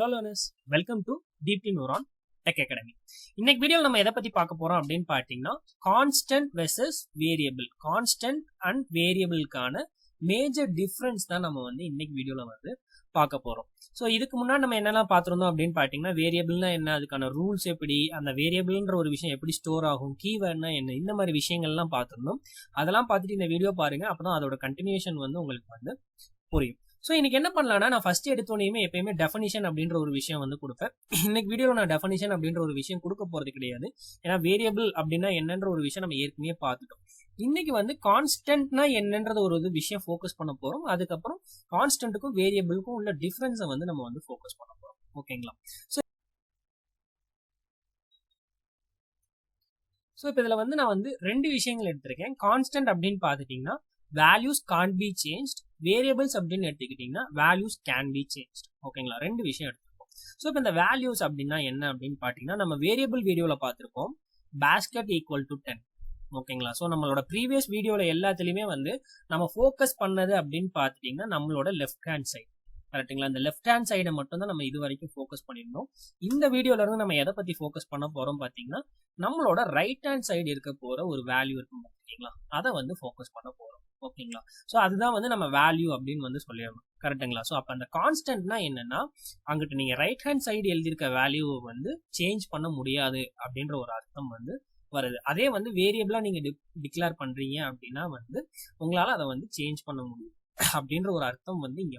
Hello learners, welcome to Deeply Neuron Tech Academy. இன்னைக்கு வீடியோல நம்ம எதை பத்தி பார்க்க போறோம் அப்படின்னு பார்த்தீங்கன்னா constant versus variable, constant and வேரியபிளுக்கான மேஜர் டிஃபரன்ஸ் தான் நம்ம இன்னைக்கு வீடியோல பார்க்க போறோம். ஸோ இதுக்கு முன்னாடி நம்ம என்னெல்லாம் பார்த்துருந்தோம் அப்படின்னு பார்த்தீங்கன்னா வேரியபிள்னா என்ன, அதுக்கான ரூல்ஸ் எப்படி, அந்த வேரியபிள்ன்ற ஒரு விஷயம் எப்படி ஸ்டோர் ஆகும், கீவேர்ட்னா என்ன, இந்த மாதிரி விஷயங்கள்லாம் பார்த்துருந்தோம். அதெல்லாம் பார்த்துட்டு இந்த வீடியோ பாருங்க, அப்பதான் அதோட கண்டினியூஷன் உங்களுக்கு புரியும். ஸோ இன்னைக்கு என்ன பண்ணலாம்னா, நான் ஃபர்ஸ்ட் எடுத்தோனையுமே எப்பயுமே டெஃபனிஷன் அப்படின்ற ஒரு விஷயம் கொடுப்பேன். இன்னைக்கு வீடியோவில் நான் டெஃபனிஷன் அப்படின்ற ஒரு விஷயம் கொடுக்க போறது கிடையாது. ஏன்னா வேரியபிள் அப்படின்னா என்னன்ற ஒரு விஷயம் நம்ம ஏற்கனவே பார்த்துட்டோம். இன்னைக்கு கான்ஸ்டன்ட்னா என்னன்றது ஒரு விஷயம் ஃபோக்கஸ் பண்ண போறோம். அதுக்கப்புறம் கான்ஸ்டன்ட்டுக்கும் வேரியபிளுக்கும் உள்ள டிஃபரன்ஸை நம்ம ஃபோக்கஸ் பண்ண போறோம். ஓகேங்களா? ஸோ இப்போ இதில் நான் ரெண்டு விஷயங்கள் எடுத்திருக்கேன். கான்ஸ்டன்ட் அப்படின்னு பார்த்துட்டீங்கன்னா values can't be changed, variables அப்படின்னு எடுத்துக்கிட்டீங்கன்னா வேல்யூஸ் கேன் பி சேஞ்ச்ட். ஓகேங்களா? ரெண்டு விஷயம் எடுத்துருக்கோம். ஸோ இப்போ இந்த வேல்யூஸ் அப்படின்னா என்ன அப்படின்னு பார்த்தீங்கன்னா நம்ம வேரியபிள் வீடியோவில் பார்த்துருக்கோம் பேஸ்கெட் ஈக்குவல் டு 10. ஓகேங்களா? ஸோ நம்மளோட ப்ரீவியஸ் வீடியோவில் எல்லாத்துலேயுமே நம்ம ஃபோக்கஸ் பண்ணது அப்படின்னு பார்த்துட்டிங்கன்னா நம்மளோட லெஃப்ட் ஹேண்ட் சைடு. கரெக்டுங்களா? இந்த லெஃப்ட் ஹேண்ட் சைடை மட்டும் தான் நம்ம இது வரைக்கும் ஃபோக்கஸ் பண்ணியிருந்தோம். இந்த வீடியோல இருந்து நம்ம எதை பற்றி ஃபோக்கஸ் பண்ண போகிறோம் பார்த்தீங்கன்னா நம்மளோட ரைட் ஹேண்ட் சைடு இருக்க போகிற ஒரு வேல்யூ இருக்கும் பார்த்தீங்களா, அதை ஃபோக்கஸ் பண்ண போகிறோம். ஓகேங்களா? ஸோ அதுதான் நம்ம வேல்யூ அப்படின்னு சொல்லிடணும். கரெக்டுங்களா? ஸோ அப்போ அந்த கான்ஸ்டன்ட்னா என்னன்னா அங்கிட்ட நீங்கள் ரைட் ஹேண்ட் சைடு எழுதியிருக்க வேல்யூவை சேஞ்ச் பண்ண முடியாது அப்படின்ற ஒரு அர்த்தம் வருது. அதே வேரியபிளா நீங்க டிக்ளேர் பண்றீங்க அப்படின்னா உங்களால அதை சேஞ்ச் பண்ண முடியும் அப்படின்ற ஒரு அர்த்தம் இங்க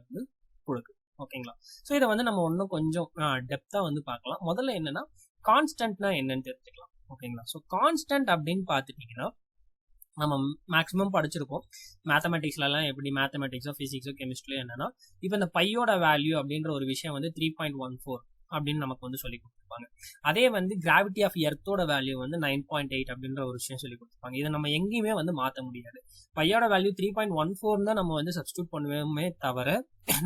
கொடுக்கு. ஓகேங்களா? ஸோ இதை நம்ம இன்னும் கொஞ்சம் டெப்தா பார்க்கலாம். முதல்ல என்னன்னா கான்ஸ்டன்ட்னா என்னன்னு தெரிஞ்சுக்கலாம். ஓகேங்களா? ஸோ கான்ஸ்டன்ட் அப்படின்னு பார்த்துட்டீங்கன்னா நம்ம மேக்ஸிமம் படிச்சிருக்கோம் மேத்தமெட்டிக்ஸ்லாம். எப்படி மேத்தமெட்டிக்ஸோ பிசிக்ஸோ கெமிஸ்ட்ரியோ என்னன்னா இப்போ இந்த பையோட வேல்யூ அப்படின்ற ஒரு விஷயம் 3.14 அப்படின்னு நமக்கு சொல்லி கொடுத்துருப்பாங்க. அதே கிராவிட்டி ஆஃப் எர்த்தோட வேல்யூ 9.8 அப்படின்ற ஒரு விஷயம் சொல்லி கொடுத்துருப்பாங்க. இதை நம்ம எங்கேயுமே மாற்ற முடியாது. பையோட வேல்யூ 3.14 தான் நம்ம சப்ஸ்டியூட் பண்ணுவோமே தவிர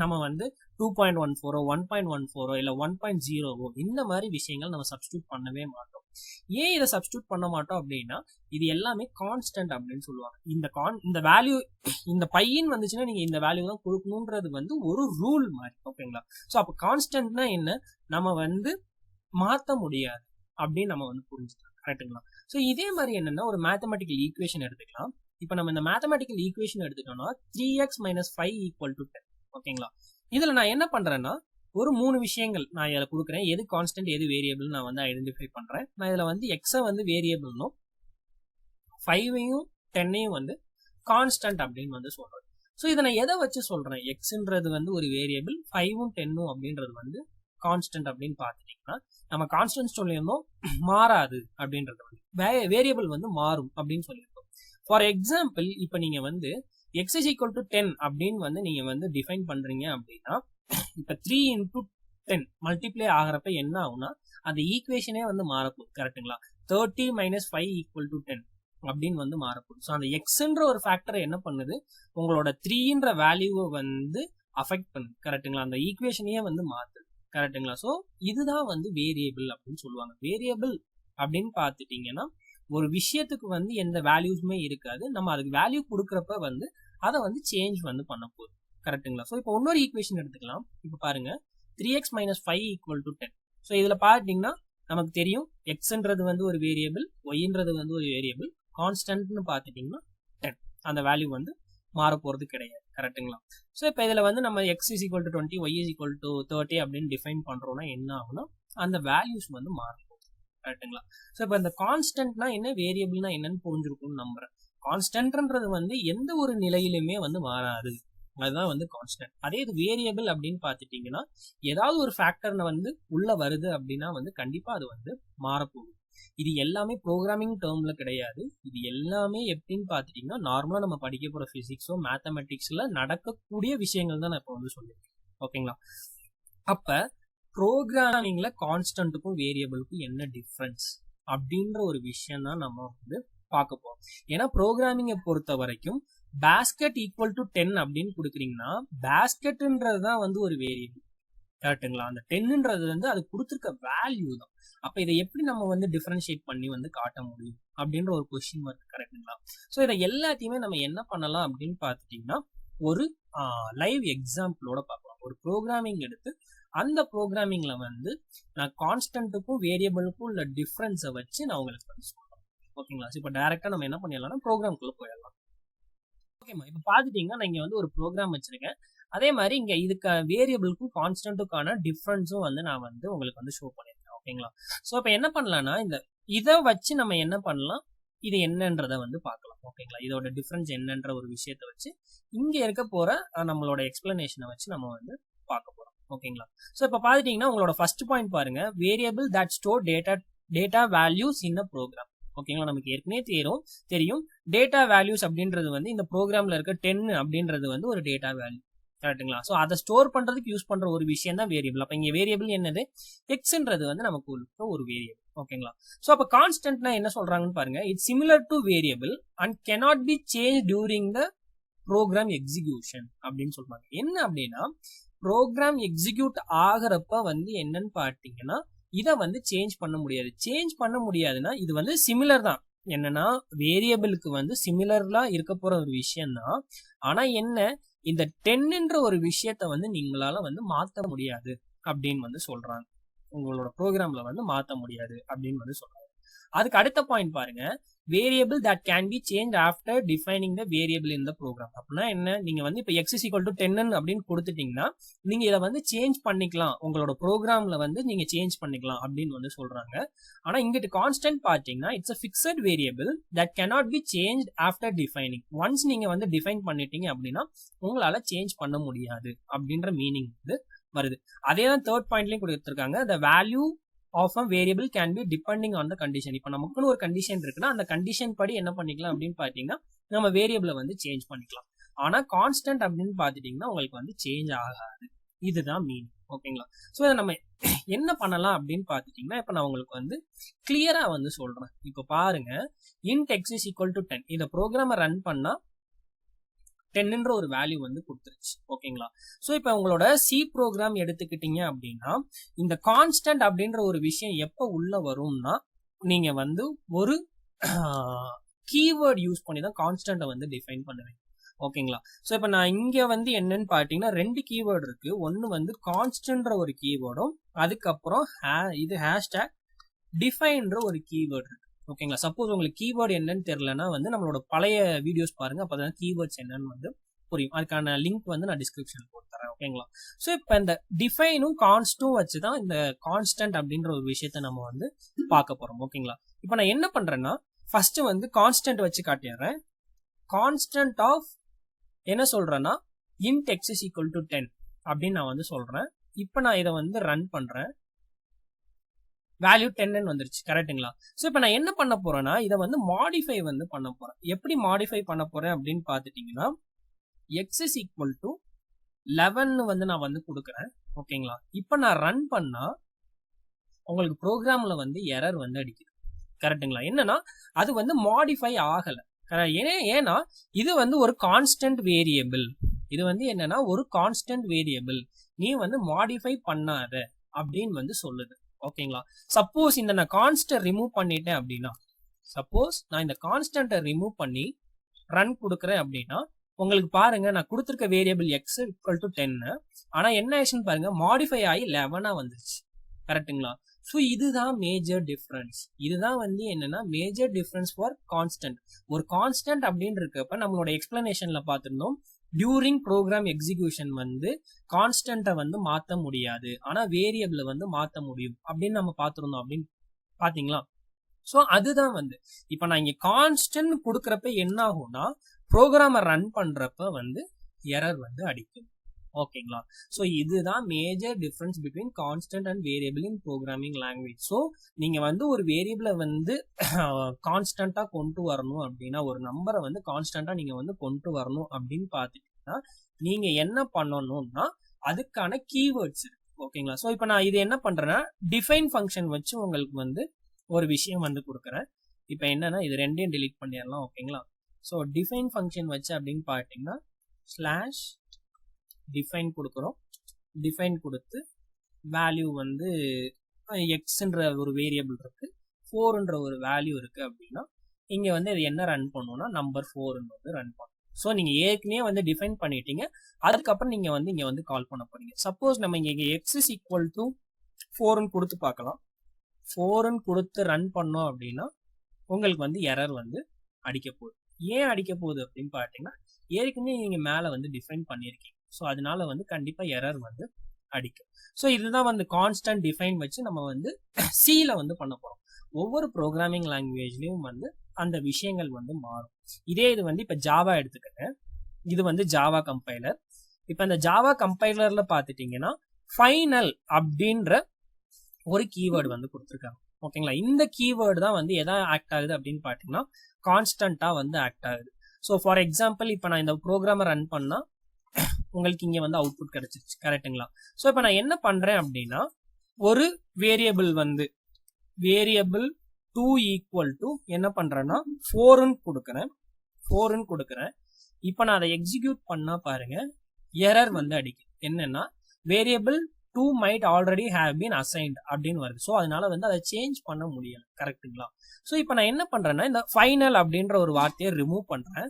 நம்ம 2.14 1.14 இல்லை 1.0 இந்த மாதிரி விஷயங்கள் நம்ம சப்ஸ்டியூட் பண்ணவே மாட்டோம். ஏன் இதை சப்ஸ்டியூட் பண்ண மாட்டோம் அப்படின்னா இது எல்லாமே கான்ஸ்டன்ட் அப்படின்னு சொல்லுவாங்க. இந்த வேல்யூ இந்த பையன் வந்துச்சுன்னா நீங்க இந்த வேல்யூ தான் கொடுக்கணும்ன்றது ஒரு ரூல் மாதிரி. ஓகேங்களா? ஸோ அப்போ கான்ஸ்டன்ட்னா என்ன, நம்ம மாற்ற முடியாது அப்படின்னு நம்ம புரிஞ்சுக்கலாம். கரெக்டுங்களா? ஸோ இதே மாதிரி என்னன்னா ஒரு மேத்தமெட்டிக்கல் ஈக்குவேஷன் எடுத்துக்கலாம். இப்போ நம்ம இந்த மேத்தமெட்டிக்கல் ஈக்குவேஷன் எடுத்துட்டோம்னா 3x - 5 = 10. ஓகேங்களா? இதுல நான் என்ன பண்றேன்னா ஒரு 3 விஷயங்கள் நான் இதில் கொடுக்குறேன். எது கான்ஸ்டன்ட் எது வேரியபிள் நான் ஐடென்டிஃபை பண்றேன். நான் இதில் எக்ஸை வேரியபிள்னும் 5ஐயும் 10ஐயும் கான்ஸ்டன்ட் அப்படின்னு சொல்றேன். ஸோ இதை நான் எதை வச்சு சொல்றேன், எக்ஸ்ன்றது ஒரு வேரியபிள், 5ம் 10ம் அப்படின்றது கான்ஸ்டன்ட் அப்படின்னு பார்த்துட்டீங்கன்னா நம்ம கான்ஸ்டன்ட் சொல்லியிருந்தோம் மாறாது அப்படின்றது வேரியபிள் மாறும் அப்படின்னு சொல்லியிருக்கோம். ஃபார் எக்ஸாம்பிள் இப்போ நீங்க x = 10 அப்படின்னு நீங்க டிஃபைன் பண்றீங்க அப்படின்னா இப்ப 3 × 10 மல்டிப்ளை ஆகிறப்ப என்ன ஆகும்னா அந்த ஈக்குவேஷனே மாறப்போகுது. கரெக்டுங்களா? 30 - 5 = 10 அப்படின்னு மாறப்போகுது. ஸோ அந்த எக்ஸ்ன்ற ஒரு ஃபேக்டரை என்ன பண்ணுது, உங்களோட 3ன்ற வேல்யூவை அஃபெக்ட் பண்ணுது. கரெக்டுங்களா? அந்த ஈக்குவேஷனையே மாத்துது. கரெக்டுங்களா? ஸோ இதுதான் வேரியபிள் அப்படின்னு சொல்லுவாங்க. வேரியபிள் அப்படின்னு பார்த்துட்டீங்கன்னா ஒரு விஷயத்துக்கு எந்த வேல்யூஸுமே இருக்காது. நம்ம அதுக்கு வேல்யூ கொடுக்குறப்ப அதை சேஞ்ச் பண்ண போகுது. கரெக்டுங்களா? ஸோ இப்போ இன்னொரு ஈக்குவேஷன் எடுத்துக்கலாம். இப்போ பாருங்க 3x - 5 = 10. ஸோ இதில் பார்த்தீங்கன்னா நமக்கு தெரியும் எக்ஸ்ன்றது ஒரு வேரியபிள், ஒய்ன்றது ஒரு வேரியபிள், கான்ஸ்டன்ட்னு பார்த்துட்டிங்கன்னா 10. அந்த வேல்யூ மாற போகிறது கிடையாது. கரெக்டுங்களா? ஸோ இப்போ இதில் நம்ம x = 20 y = 30 அப்படின்னு டிஃபைன் பண்ணுறோம்னா என்ன ஆகும்னா அந்த வேல்யூஸ் மாறும். கரெக்டுங்களா? ஸோ இப்போ இந்த கான்ஸ்டன்ட்னா என்ன, வேரியபிள்னா என்னன்னு புரிஞ்சிருக்கும்னு நம்புறேன். கான்ஸ்டன்ட்ன்றது எந்த ஒரு நிலையிலுமே மாறாது. அதுதான் கான்ஸ்டன்ட். அதே இது வேரியபிள் அப்படின்னு பார்த்துட்டீங்கன்னா ஏதாவது ஒரு ஃபேக்டர் உள்ள வருது அப்படின்னா கண்டிப்பா அது மாறப்போகுது. இது எல்லாமே ப்ரோக்ராமிங் டேர்ம்ல கிடையாது. இது எல்லாமே எப்படின்னு பார்த்துட்டீங்கன்னா நார்மலா நம்ம படிக்க போற பிசிக்ஸோ மேத்தமெட்டிக்ஸ்ல நடக்கக்கூடிய விஷயங்கள் தான் நான் இப்போ சொல்லியிருக்கேன். ஓகேங்களா? அப்ப ப்ரோக்ராமிங்ல கான்ஸ்டன்ட்டுக்கும் வேரியபிளுக்கும் என்ன டிஃபரன்ஸ் அப்படின்ற ஒரு விஷயம் தான் நம்ம பார்க்க போறோம். ஏன்னா ப்ரோக்ராமிங்கை பொறுத்த வரைக்கும் பேஸ்கெட் ஈக்குவல் டு 10 அப்படின்னு கொடுக்குறீங்கன்னா பேஸ்கெட்ன்றது தான் ஒரு வேரியபிள். கரெக்டுங்களா? அந்த 10ன்றது அது கொடுத்துருக்க வேல்யூ தான். அப்ப இதை எப்படி நம்ம டிஃபரன்ஷியேட் பண்ணி காட்ட முடியும் அப்படின்ற ஒரு கொஸ்டின் மார்க். கரெக்டுங்களா? ஸோ இதை எல்லாத்தையுமே நம்ம என்ன பண்ணலாம் அப்படின்னு பார்த்துட்டீங்கன்னா ஒரு லைவ் எக்ஸாம்பிளோட பார்க்கலாம். ஒரு ப்ரோக்ராமிங் எடுத்து அந்த ப்ரோக்ராமிங்ல வந்து நான் கான்ஸ்டன்ட்டுக்கும் வேரியபிளுக்கும் உள்ள டிஃபரன்ஸை வச்சு நான் உங்களுக்கு வந்து சொல்றேன். ஓகேங்களா? இப்போ டைரக்டா நம்ம என்ன பண்ணிடலாம்னா ப்ரோக்ராம்குள்ள போயிடலாம். ஓகேமா, இப்போ பார்த்துட்டீங்கன்னா நான் இங்க வந்து ஒரு ப்ரோக்ராம் வச்சிருக்கேன். அதே மாதிரி இங்க இதுக்கு வேரியபிளுக்கும் கான்ஸ்டன்ட்டுக்கான டிஃபரன்ஸும் வந்து நான் வந்து உங்களுக்கு வந்து ஷோ பண்ணியிருக்கேன். ஓகேங்களா? ஸோ இப்போ என்ன பண்ணலாம்னா இதை வச்சு நம்ம என்ன பண்ணலாம், இது என்னன்றதை வந்து பார்க்கலாம். ஓகேங்களா? இதோட டிஃபரன்ஸ் என்னன்ற ஒரு விஷயத்தை வச்சு இங்க இருக்க போற நம்மளோட எக்ஸ்பிளனேஷனை வச்சு நம்ம வந்து பார்க்க போறோம். ஓகேங்களா? ஸோ இப்போ பார்த்துட்டீங்கன்னா உங்களோட ஃபர்ஸ்ட் பாயிண்ட் பாருங்க, variable that store data values in a program. ஓகேங்களா? நமக்கு ஏற்கனவே தெரியும் டேட்டா வேல்யூஸ் அப்படின்றது வந்து இந்த ப்ரோக்ராம்ல இருக்க 10 அப்படின்றது வந்து ஒரு டேட்டா வேல்யூ. கரெக்ட்டுங்களா? ஸோ அதை ஸ்டோர் பண்றதுக்கு யூஸ் பண்ற ஒரு விஷயம் தான் வேரியபிள். அப்ப இங்க வேரியபிள் என்னது, எக்ஸ்ன்றது வந்து நமக்கு ஒரு வேரியபிள். ஓகேங்களா? ஸோ அப்ப கான்ஸ்டன்ட்னா என்ன சொல்றாங்கன்னு பாருங்க, it's similar to variable and cannot be changed during the program execution அப்படின்னு சொல்றாங்க. என்ன அப்படின்னா ப்ரோக்ராம் எக்ஸிக்யூட் ஆகிறப்ப வந்து என்னன்னு பார்த்தீங்கன்னா இதை வந்து சேஞ்ச் பண்ண முடியாது. சேஞ்ச் பண்ண முடியாதுன்னா இது வந்து சிமிலர் தான். என்னன்னா வேரியபிளுக்கு வந்து சிமிலர்லா இருக்க போற ஒரு விஷயம் தான். ஆனா என்ன, இந்த 10ன்ற ஒரு விஷயத்த வந்து நீங்களால வந்து மாத்த முடியாது அப்படின்னு வந்து சொல்றாங்க. உங்களோட ப்ரோக்ராம்ல வந்து மாத்த முடியாது அப்படின்னு வந்து சொல்றாங்க. அதுக்கு அடுத்த பாயிண்ட் பாருங்க, variable that can be change after defining the variable in the program. அப்படின்னா என்ன, நீங்க வந்து இப்போ x = 10 அப்படின்னு கொடுத்துட்டீங்கன்னா நீங்க இதை வந்து சேஞ்ச் பண்ணிக்கலாம், உங்களோட ப்ரோக்ராம்ல வந்து நீங்க சேஞ்ச் பண்ணிக்கலாம் அப்படின்னு வந்து சொல்றாங்க. ஆனா இங்கிட்டு கான்ஸ்டன்ட் பார்த்தீங்கன்னா it's a fixed variable that cannot be changed after defining. Once நீங்க வந்து டிஃபைன் பண்ணிட்டீங்க அப்படின்னா உங்களால சேஞ்ச் பண்ண முடியாது அப்படின்ற மீனிங் வந்து வருது. அதே தான் தேர்ட் பாயிண்ட்லயும் கொடுத்துருக்காங்க, the value of a variable can be depending on the condition. இப்போ நமக்குன்னு ஒரு கண்டிஷன் இருக்குன்னா அந்த கண்டிஷன் படி என்ன பண்ணிக்கலாம் அப்படின்னு பார்த்தீங்கன்னா நம்ம வேரியபிளை வந்து சேஞ்ச் பண்ணிக்கலாம். ஆனா கான்ஸ்டன்ட் அப்படின்னு பார்த்துட்டீங்கன்னா உங்களுக்கு வந்து சேஞ்ச் ஆகாது. இதுதான் மீனிங். ஓகேங்களா? ஸோ இதை நம்ம என்ன பண்ணலாம் அப்படின்னு பார்த்துட்டீங்கன்னா இப்போ நான் உங்களுக்கு வந்து கிளியரா வந்து சொல்றேன். இப்போ பாருங்க, int x is equal to 10 இந்த ப்ரோக்ராமை ரன் பண்ணா 10ன்ற ஒரு வேல்யூ வந்து கொடுத்துருச்சு. ஓகேங்களா? ஸோ இப்போ உங்களோட சி ப்ரோக்ராம் எடுத்துக்கிட்டீங்க அப்படின்னா இந்த கான்ஸ்டன்ட் அப்படின்ற ஒரு விஷயம் எப்போ உள்ள வரும்னா நீங்க வந்து ஒரு கீவேர்ட் யூஸ் பண்ணி தான் கான்ஸ்டன்ட்டை வந்து டிஃபைன் பண்ணுவீங்க. ஓகேங்களா? ஸோ இப்போ நான் இங்க வந்து என்னன்னு பார்த்தீங்கன்னா 2 கீவேர்டு இருக்கு. ஒன்று வந்து கான்ஸ்டன்ட்ன்ற ஒரு கீவேர்டும் அதுக்கப்புறம் இது ஹேஷ்டேக் டிஃபைன்ற ஒரு கீவேர்டு இருக்கு. ஓகேங்களா? சப்போஸ் உங்களுக்கு கீவேர்டு என்னன்னு தெரியலன்னா வந்து நம்மளோட பழைய வீடியோஸ் பாருங்க, அப்பதான் கீவேர்ட்ஸ் என்னன்னு வந்து புரியும். அதுக்கான லிங்க் வந்து நான் டிஸ்கிரிப்ஷன்ல கொடுத்துறேன். ஓகேங்களா? ஸோ இப்போ இந்த டிஃபைனும் கான்ஸ்டும் வச்சுதான் இந்த கான்ஸ்டன்ட் அப்படின்ற ஒரு விஷயத்த நம்ம வந்து பார்க்க போறோம். ஓகேங்களா? இப்போ நான் என்ன பண்றேன்னா ஃபர்ஸ்ட் வந்து கான்ஸ்டன்ட் வச்சு காட்டிடுறேன். கான்ஸ்டன்ட் ஆஃப் என்ன சொல்றேன்னா int x is equal to 10 அப்படின்னு நான் வந்து சொல்றேன். இப்போ நான் இதை வந்து ரன் பண்றேன், வேல்யூ 10 வந்துருச்சு. கரெக்ட்டுங்களா? ஸோ இப்போ நான் என்ன பண்ண போறேன்னா இதை வந்து மாடிஃபை வந்து பண்ண போறேன். எப்படி மாடிஃபை பண்ண போறேன் அப்படின்னு பார்த்துட்டீங்கன்னா x is equal to 11 வந்து நான் வந்து கொடுக்குறேன். ஓகேங்களா? இப்போ நான் ரன் பண்ணா உங்களுக்கு ப்ரோக்ராம்ல வந்து எரர் வந்து அடிக்குது. கரெக்ட்டுங்களா? என்னன்னா அது வந்து மாடிஃபை ஆகல. ஏன்னா இது வந்து ஒரு கான்ஸ்டன்ட் வேரியபிள். இது வந்து என்னன்னா ஒரு கான்ஸ்டன்ட் வேரியபிள், நீ வந்து மாடிஃபை பண்ணாத அப்படின்னு வந்து சொல்லுது. ஓகேங்களா? சப்போஸ் இந்த நான் கான்ஸ்டன்ட் ரிமூவ் பண்ணிட்டேன் அப்படின்னா, சப்போஸ் நான் இந்த கான்ஸ்டன்ட்டை ரிமூவ் பண்ணி ரன் கொடுக்குறேன் அப்படின்னா உங்களுக்கு பாருங்க நான் கொடுத்துருக்க வேரியபிள் x = 10, ஆனா என்ன ஆயிடுச்சுன்னு பாருங்க மாடிஃபை ஆகி 11 வந்துருச்சு. கரெக்ட்டுங்களா? ஸோ இதுதான் மேஜர் டிஃபரன்ஸ். இதுதான் வந்து என்னன்னா மேஜர் டிஃபரன்ஸ் ஃபார் கான்ஸ்டன்ட். ஒரு கான்ஸ்டன்ட் அப்படின்னு இருக்கப்ப நம்மளோட எக்ஸ்பிளனேஷன்ல பார்த்துருந்தோம், டியூரிங் ப்ரோக்ராம் எக்ஸிகியூஷன் வந்து கான்ஸ்டன்ட்டை வந்து மாற்ற முடியாது, ஆனா வேரியபிளை வந்து மாற்ற முடியும் அப்படின்னு நம்ம பார்த்துருந்தோம். அப்படின்னு பாத்தீங்களா? ஸோ அதுதான் வந்து இப்போ நான் இங்க கான்ஸ்டன்ட் கொடுக்குறப்ப என்ன ஆகும்னா ப்ரோக்ராமை ரன் பண்றப்ப வந்து எரர் வந்து அடிக்கும். ஓகேங்களா? ஸோ இதுதான் major difference between constant and variable in programming language. So நீங்க வந்து ஒரு வேரியபிளை வந்து கான்ஸ்டன்டா கொண்டு வரணும் அப்படின்னா, ஒரு நம்பரை வந்து கான்ஸ்டன்டா நீங்க வந்து கொண்டு வரணும் அப்படின்னு பார்த்துட்டீங்கன்னா நீங்க என்ன பண்ணணும்னா அதுக்கான கீவேர்ட்ஸ் இருக்கு. ஓகேங்களா? ஸோ இப்போ நான் இது என்ன பண்றேன்னா டிஃபைன் ஃபங்க்ஷன் வச்சு உங்களுக்கு வந்து ஒரு விஷயம் வந்து கொடுக்குறேன். இப்போ என்னன்னா இது ரெண்டையும் டிலீட் பண்ணிடலாம். ஓகேங்களா? ஸோ டிஃபைன் ஃபங்க்ஷன் வச்சு அப்படின்னு பார்த்தீங்கன்னா ஸ்லாஷ் டிஃபைன் கொடுக்குறோம். டிஃபைன் கொடுத்து வேல்யூ வந்து எக்ஸ்ன்ற ஒரு வேரியபிள் இருக்கு, 4ன்ற ஒரு வேல்யூ இருக்கு அப்படின்னா இங்க வந்து இது என்ன ரன் பண்ணுவோம்னா நம்பர் 4 வந்து ரன் பண்ணும். ஸோ நீங்கள் ஏற்கனவே வந்து டிஃபைன் பண்ணிட்டீங்க. அதுக்கப்புறம் நீங்கள் வந்து இங்கே வந்து கால் பண்ண போறீங்க. சப்போஸ் நம்ம இங்கே எக்ஸ் இஸ் ஈக்குவல் டு 4ன்னு கொடுத்து பார்க்கலாம். 4ன்னு கொடுத்து ரன் பண்ணோம் அப்படின்னா உங்களுக்கு வந்து எரர் வந்து அடிக்க போகுது. ஏன் அடிக்க போகுது அப்படின்னு பார்த்தீங்கன்னா ஏற்கனவே நீங்கள் மேலே வந்து டிஃபைன் பண்ணியிருக்கீங்க. ஸோ அதனால வந்து கண்டிப்பாக எரர் வந்து அடிக்கும். ஸோ இதுதான் வந்து கான்ஸ்டன்ட் டிஃபைன் வச்சு நம்ம வந்து சியில் வந்து பண்ண போகிறோம். ஒவ்வொரு ப்ரோக்ராமிங் லாங்குவேஜ்லேயும் வந்து அந்த விஷயங்கள் வந்து மாறும். இதே இது வந்து இப்போ ஜாவா எடுத்துக்கங்க. இது வந்து ஜாவா கம்பைலர். இப்போ இந்த ஜாவா கம்பைலர்ல பார்த்துட்டீங்கன்னா ஃபைனல் அப்படின்ற ஒரு கீவேர்டு வந்து கொடுத்துருக்காங்க. ஓகேங்களா? இந்த கீவேர்டு தான் வந்து எதா ஆக்ட் ஆகுது அப்படின்னு பார்த்தீங்கன்னா கான்ஸ்டன்டா வந்து ஆக்ட் ஆகுது. ஸோ ஃபார் எக்ஸாம்பிள் இப்போ நான் இந்த ப்ரோக்ராமை ரன் பண்ணா உங்களுக்கு இங்கே வந்து அவுட்புட் கிடைச்சிருச்சு. கரெக்டுங்களா? ஸோ இப்போ நான் என்ன பண்றேன் அப்படின்னா ஒரு வேரியபிள் வந்து வேரியபிள் 2 ஈக்குவல் டு என்ன பண்றேன்னா 4ன்னு கொடுக்குறேன். இப்போ நான் அதை எக்ஸிக்யூட் பண்ணா பாருங்க எரர் வந்து அடிக்குது. என்னன்னா variable 2 might already have been assigned அப்படின்னு வருது. ஸோ அதனால வந்து அதை சேஞ்ச் பண்ண முடியல. கரெக்டுங்களா? ஸோ இப்போ நான் என்ன பண்றேன்னா இந்த ஃபைனல் அப்படின்ற ஒரு வார்த்தையை ரிமூவ் பண்றேன்.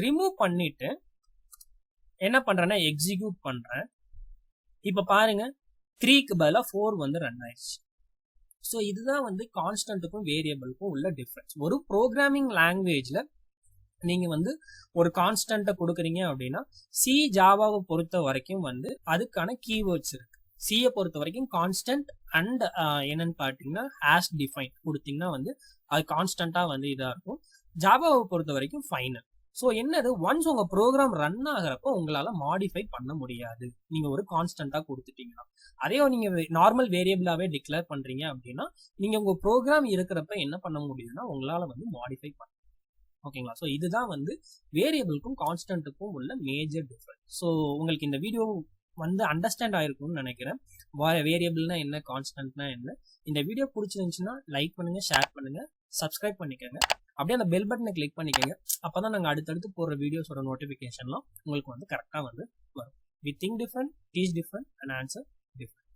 ரிமூவ் பண்ணிட்டு என்ன பண்றேன்னா எக்ஸிக்யூட் பண்றேன். இப்போ பாருங்க 3க்கு பதிலாக 4 வந்து ரன் ஆயிடுச்சு. ஸோ இதுதான் வந்து கான்ஸ்டன்ட்டுக்கும் வேரியபிளுக்கும் உள்ள டிஃபரன்ஸ். ஒரு ப்ரோக்ராமிங் லாங்குவேஜ்ல நீங்க வந்து ஒரு கான்ஸ்டன்ட்டை கொடுக்குறீங்க அப்படின்னா சி ஜாவாவை பொறுத்த வரைக்கும் வந்து அதுக்கான கீவேர்ட்ஸ் இருக்கு. சியை பொறுத்த வரைக்கும் கான்ஸ்டன்ட் அண்ட் என்னன்னு பார்த்தீங்கன்னா ஹேஷ் டிஃபைன் கொடுத்தீங்கன்னா வந்து அது கான்ஸ்டன்டா வந்து இதாக இருக்கும். ஜாவாவை பொறுத்த வரைக்கும் ஃபைனல். ஸோ என்னது ஒன்ஸ் உங்க ப்ரோக்ராம் ரன் ஆகிறப்போ உங்களால மாடிஃபை பண்ண முடியாது நீங்க ஒரு கான்ஸ்டன்டா கொடுத்துட்டீங்கன்னா. அதே நீங்க நார்மல் வேரியபிளாவே டிக்ளேர் பண்றீங்க அப்படின்னா நீங்க உங்க ப்ரோக்ராம் இருக்கிறப்ப என்ன பண்ண முடியுதுன்னா உங்களால வந்து மாடிஃபை பண்ண. ஓகேங்களா? ஸோ இதுதான் வந்து வேரியபிளுக்கும் கான்ஸ்டன்ட்டுக்கும் உள்ள மேஜர் டிஃபரன்ஸ். ஸோ உங்களுக்கு இந்த வீடியோ வந்து அண்டர்ஸ்டாண்ட் ஆயிருக்கும்னு நினைக்கிறேன். வேரியபிள்னா என்ன, கான்ஸ்டன்ட்னா என்ன. இந்த வீடியோ பிடிச்சிருந்துச்சுன்னா லைக் பண்ணுங்க, ஷேர் பண்ணுங்க, சப்ஸ்கிரைப் பண்ணிக்கோங்க. அப்படியே அந்த பெல் பட்டனை கிளிக் பண்ணிக்கோங்க. அப்பதான் நாங்கள் அடுத்தடுத்து போடுற வீடியோஸோட நோட்டிஃபிகேஷன்லாம் உங்களுக்கு வந்து கரெக்டாக வந்து வரும். We think different, teach different and answer different.